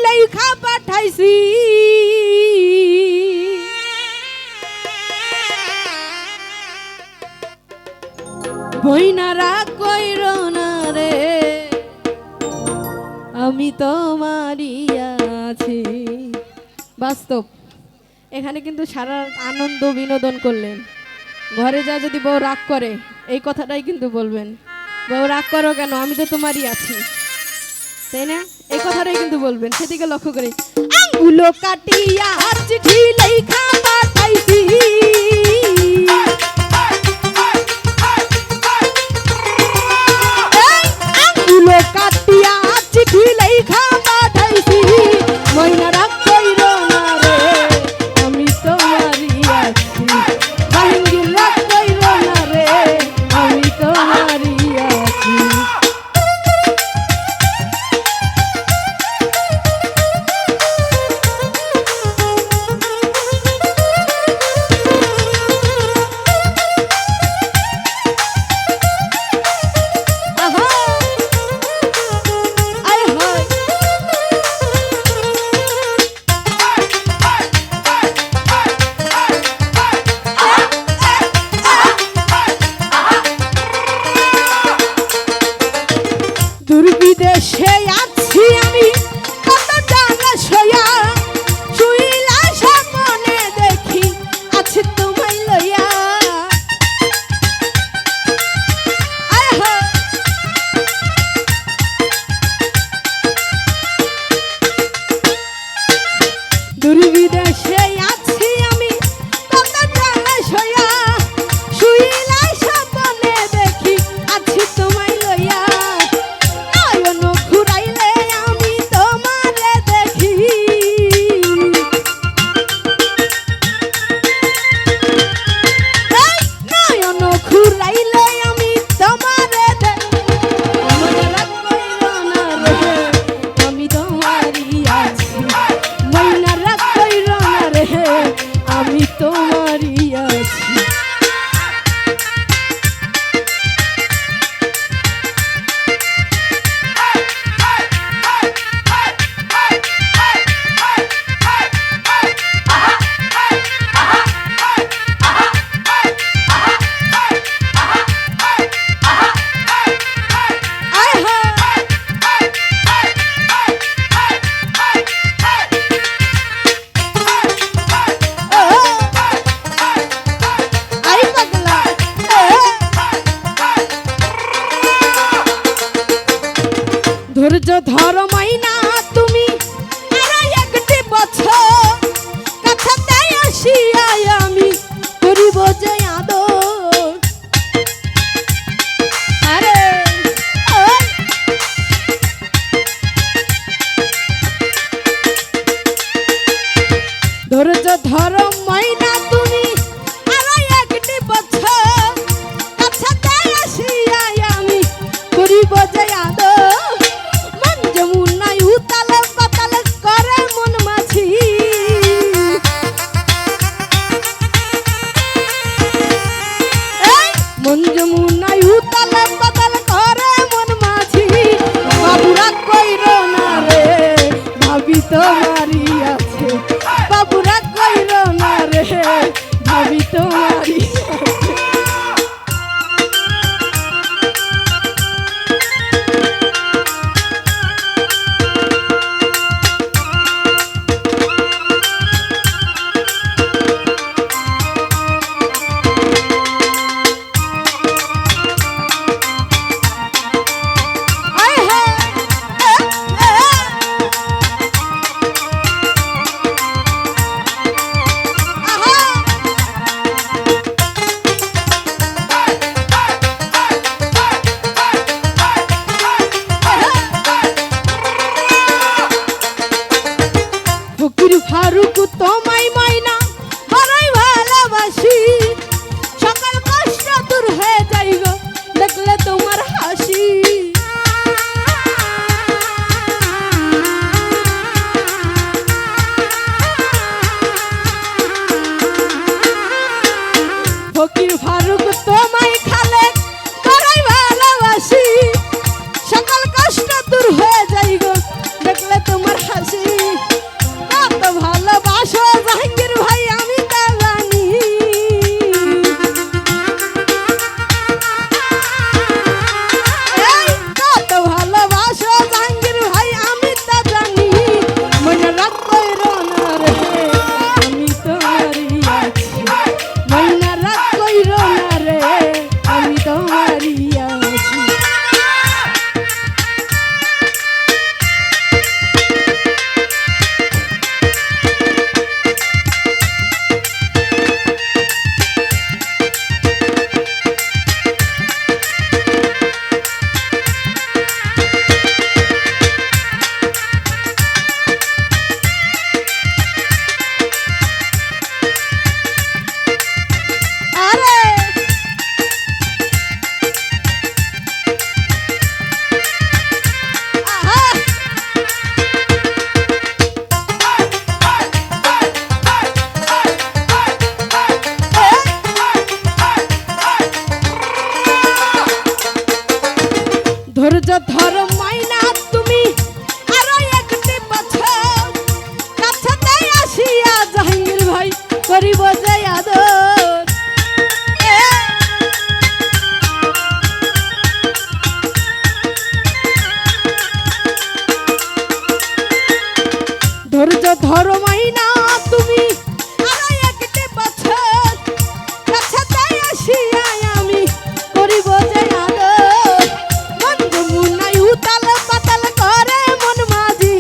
লেখা পাঠাইছি বইনারা কইর না রে আমি তোমারই আছি। বাস্তব এখানে কিন্তু সারা আনন্দ বিনোদন করলেন। ঘরে যা যদি বউ রাগ করে এই কথাটাই কিন্তু বলবেন, বউ রাগ করো কেন, আমি তো তোমারই আছি, তাই না? এই কথাটাই কিন্তু বলবেন। সেদিকে লক্ষ্য করে আঙ্গুলো কাটিয়া চিঠি লেখা পাঠাইছি আঙ্গুলো কাটিয়া চিঠি লেখা পাঠাইছি ময়না রাগ কইর না রে আমি তোমারই আছি। বাহিনীর রাগ কইর না রে আমি তোমারই আছি। দুর্বিদেশে আছি আমি কত জানা সয়া শুইলা সামনে দেখি আছে তোমায় লইয়া দুর্বিদেশে আছি আমি কত জানা সয়া শুইলা সামনে দেখি আছে তোমায় লইয়া আমি তোমারই আছি। ধৈর্য ধর মাইনা তুমি আর একটি বছর কাছাতে আসিয়া আমি করিব যে আদর। আরে ধৈর্য ধর মাইনা তুমি আর একটি বছর কাছাতে আসিয়া আমি করিব যে আদর। মন যমুনায় উতাল পাতাল করে মন মাঝি বাবুরা কইর না রে ভাবি তোমারই আছে। বাবুরা কইর না রে ভাবি তোমারই আছে। ফকির ফারুক তোমায় খালে বড়ই ভালোবাসি, সকল কষ্ট দূর হয়ে যাই গো দেখলে তোমার হাসি। কত ভালোবাসো জাহাঙ্গীর ভাই আমি তা জানি, কত ভালোবাসো জাহাঙ্গীর ভাই আমি তা জানি। মনে রাখ কইরো না রে আমি তোমারই আছি, মনে রাখ কইরো না রে আমি তোমারই আছি। ধৈর্য ধরো মাইনা তুমি আরো একটি বছর, কাছাতে আসিয়া জাহাঙ্গীর ভাই করিব যে আদর। ধৈর্য ধরো মাইনা তুমি আরো একটি বছর, কাছাতে আসিয়া আমি করিব যে আদর। উতাল পাতাল করে মন মাঝি,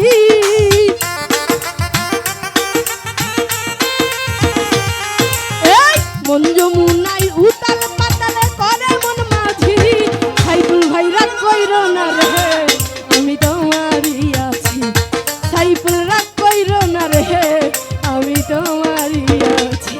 মন যমুনাই উতাল পাতাল করে মন মাঝি। সাইফুল ভাই রাগ কইরো না রে আমি তোমারই আছি, সাইফুল রাগ কইরো না রে আমি তোমারই আছি।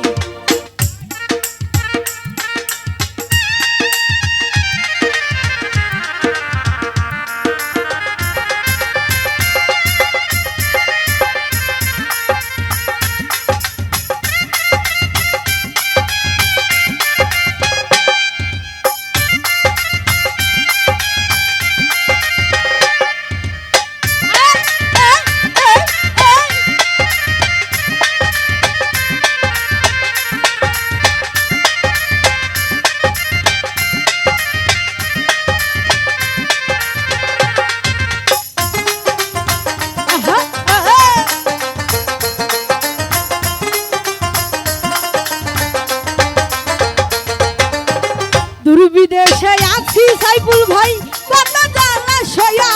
বিদেশে আছি সাইফুল ভাই কত জ্বালা সয়া,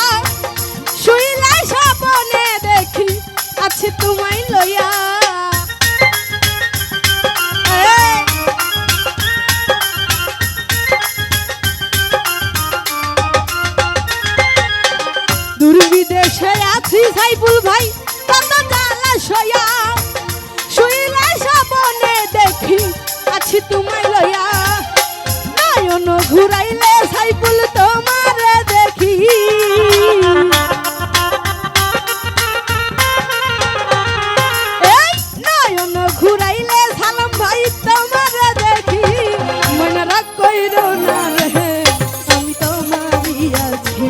শুইলে স্বপ্নে দেখি আছি তোমায় লইয়া। দূর বিদেশে আছি সাইফুল ভাই কত জ্বালা সয়া, শুইলে স্বপ্নে দেখি আছি তোমায় লইয়া। নয়ন ঘুরাইলে সাইফুল তোমারে দেখি, নয়ন ঘুরাইলে সালাম ভাই তোমারে দেখি। মনে রাখ কইরো না রে আমি তোমারই আছি,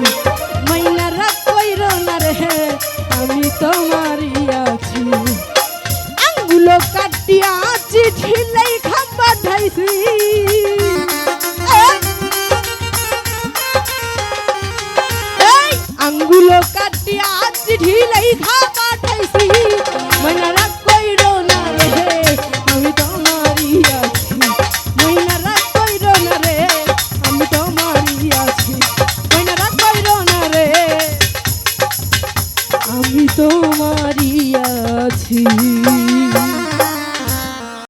মনে রাখ কইরো না রে আমি তোমারই আছি। আঙ্গুলো কাটিয়া চিঠি লেখা পাঠাইছি, আঙ্গুলো কাটিয়া চিঠি লেখা পাঠাইছি। মনে রাখ কইরো না রে আমি তোমারই আছি, মনে রাখ কইরো না রে আমি তোমারই আছি, মনে রাখ কইরো না রে আমি তোমারই আছি।